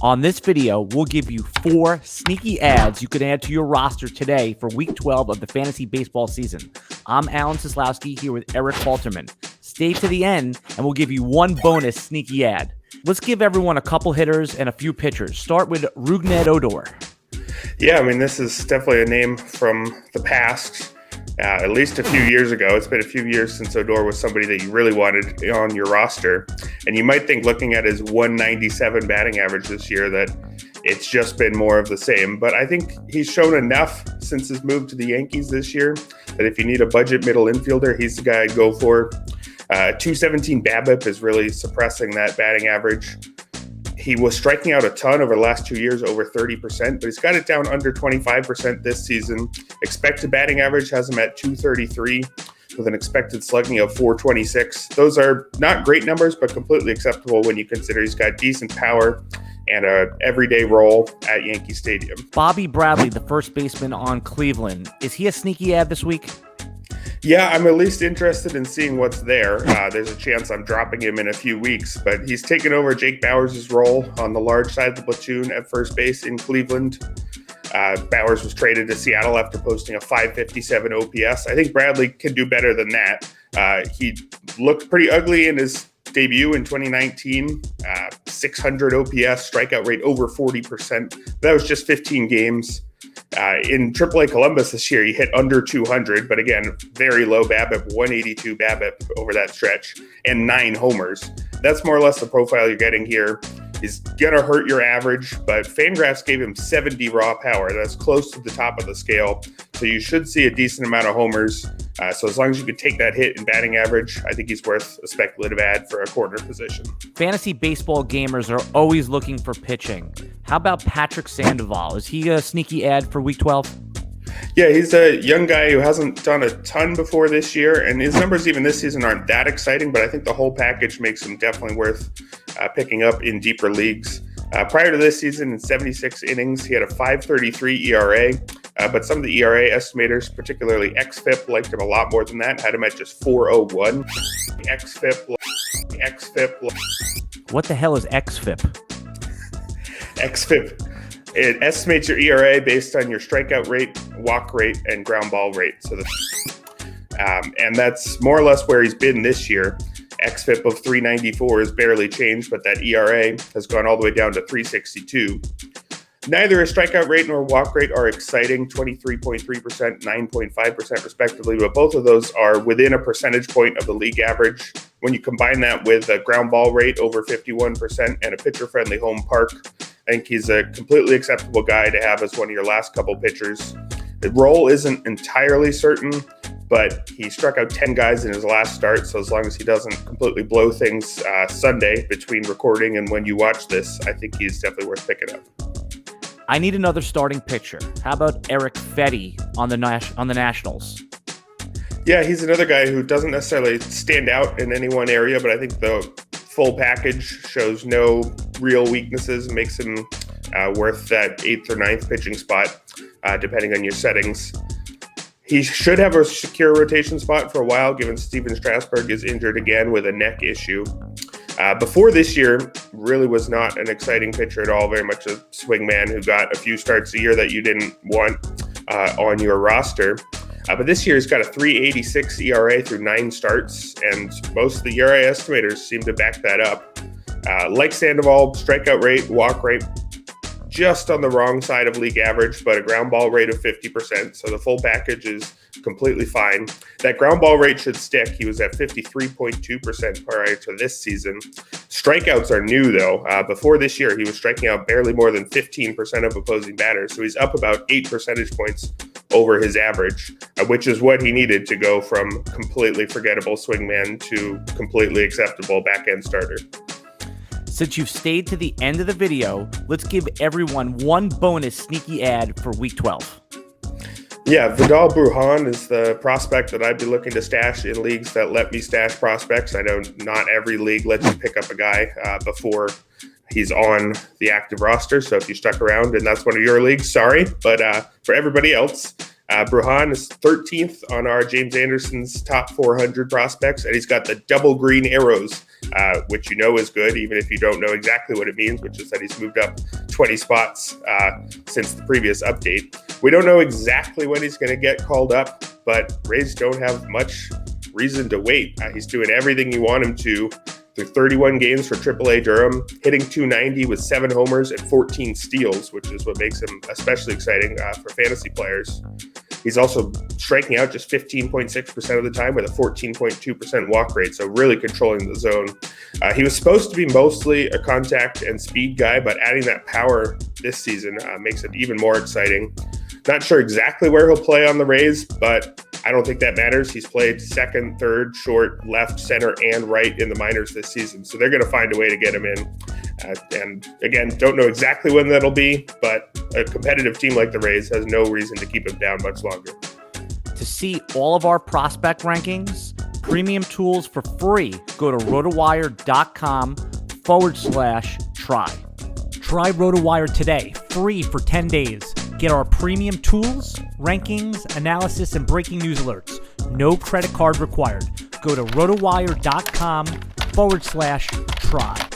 On this video, we'll give you 4 sneaky ads you can add to your roster today for Week 12 of the fantasy baseball season. I'm Alan Seslowsky here with Erik Halterman. Stay to the end, and we'll give you 1 bonus sneaky ad. Let's give everyone a couple hitters and a few pitchers. Start with Rougned Odor. Yeah, I mean, this is definitely a name from the past. At least a few years ago. It's been a few years since Odor was somebody that you really wanted on your roster. And you might think, looking at his 197 batting average this year, that it's just been more of the same. But I think he's shown enough since his move to the Yankees this year that if you need a budget middle infielder, he's the guy I'd go for. 217 BABIP is really suppressing that batting average. He was striking out a ton over the last 2 years, over 30%, but he's got it down under 25% this season. Expected batting average has him at 233 with an expected slugging of 426. Those are not great numbers, but completely acceptable when you consider he's got decent power and an everyday role at Yankee Stadium. Bobby Bradley, the first baseman on Cleveland. Is he a sneaky ad this week? Yeah, I'm at least interested in seeing what's there. There's a chance I'm dropping him in a few weeks, but he's taken over Jake Bauers' role on the large side of the platoon at first base in Cleveland. Bauers was traded to Seattle after posting a 557 OPS. I think Bradley can do better than that. He looked pretty ugly in his debut in 2019, 600 OPS, strikeout rate over 40%. That was just 15 games. In AAA Columbus this year, he hit under 200, but again, very low BABIP, 182 BABIP over that stretch, and 9 homers. That's more or less the profile you're getting here. He's going to hurt your average, but Fangraphs gave him 70 raw power. That's close to the top of the scale, so you should see a decent amount of homers. So as long as you can take that hit in batting average, I think he's worth a speculative ad for a corner position. Fantasy baseball gamers are always looking for pitching. How about Patrick Sandoval? Is he a sneaky ad for Week 12? Yeah, he's a young guy who hasn't done a ton before this year, and his numbers even this season aren't that exciting, but I think the whole package makes him definitely worth picking up in deeper leagues. Prior to this season, in 76 innings, he had a 5.33 ERA, but some of the ERA estimators, particularly XFIP, liked him a lot more than that, had him at just 4.01. XFIP. What the hell is XFIP? XFIP. It estimates your ERA based on your strikeout rate, walk rate, and ground ball rate. So, and that's more or less where he's been this year. XFIP of 394 has barely changed, but that ERA has gone all the way down to 362. Neither his strikeout rate nor walk rate are exciting, 23.3%, 9.5% respectively, but both of those are within a percentage point of the league average. When you combine that with a ground ball rate over 51% and a pitcher-friendly home park, I think he's a completely acceptable guy to have as one of your last couple pitchers. The role isn't entirely certain, but he struck out 10 guys in his last start, so as long as he doesn't completely blow things Sunday between recording and when you watch this, I think he's definitely worth picking up. I need another starting pitcher. How about Erick Fedde on the Nationals? Yeah, he's another guy who doesn't necessarily stand out in any one area, but I think the full package shows no real weaknesses and makes him worth that 8th or 9th pitching spot, depending on your settings. He should have a secure rotation spot for a while, given Steven Strasburg is injured again with a neck issue. Before this year, really was not an exciting pitcher at all, very much a swingman who got a few starts a year that you didn't want on your roster. But this year he's got a 3.86 ERA through 9 starts, and most of the ERA estimators seem to back that up. Like Sandoval, strikeout rate, walk rate, just on the wrong side of league average, but a ground ball rate of 50%, so the full package is completely fine. That ground ball rate should stick. He was at 53.2% prior to this season. Strikeouts are new, though. Before this year, he was striking out barely more than 15% of opposing batters, so he's up about 8 percentage points over his average, which is what he needed to go from completely forgettable swingman to completely acceptable back-end starter. Since you've stayed to the end of the video, let's give everyone 1 bonus sneaky ad for Week 12. Yeah, Vidal Brujan is the prospect that I'd be looking to stash in leagues that let me stash prospects. I know not every league lets you pick up a guy before he's on the active roster. So if you stuck around and that's one of your leagues, sorry. But for everybody else, Brujan is 13th on our James Anderson's top 400 prospects, and he's got the double green arrows which you know is good, even if you don't know exactly what it means, which is that he's moved up 20 spots since the previous update. We don't know exactly when he's going to get called up, but Rays don't have much reason to wait. He's doing everything you want him to through 31 games for AAA Durham, hitting .290 with 7 homers and 14 steals, which is what makes him especially exciting for fantasy players. He's also striking out just 15.6% of the time with a 14.2% walk rate, so really controlling the zone. He was supposed to be mostly a contact and speed guy, but adding that power this season makes it even more exciting. Not sure exactly where he'll play on the Rays, but I don't think that matters. He's played second, third, short, left, center, and right in the minors this season, so they're going to find a way to get him in. And again, don't know exactly when that'll be, but a competitive team like the Rays has no reason to keep him down much longer. To see all of our prospect rankings, premium tools for free, go to RotoWire.com/try. Try RotoWire today, free for 10 days. Get our premium tools, rankings, analysis, and breaking news alerts. No credit card required. Go to RotoWire.com/try.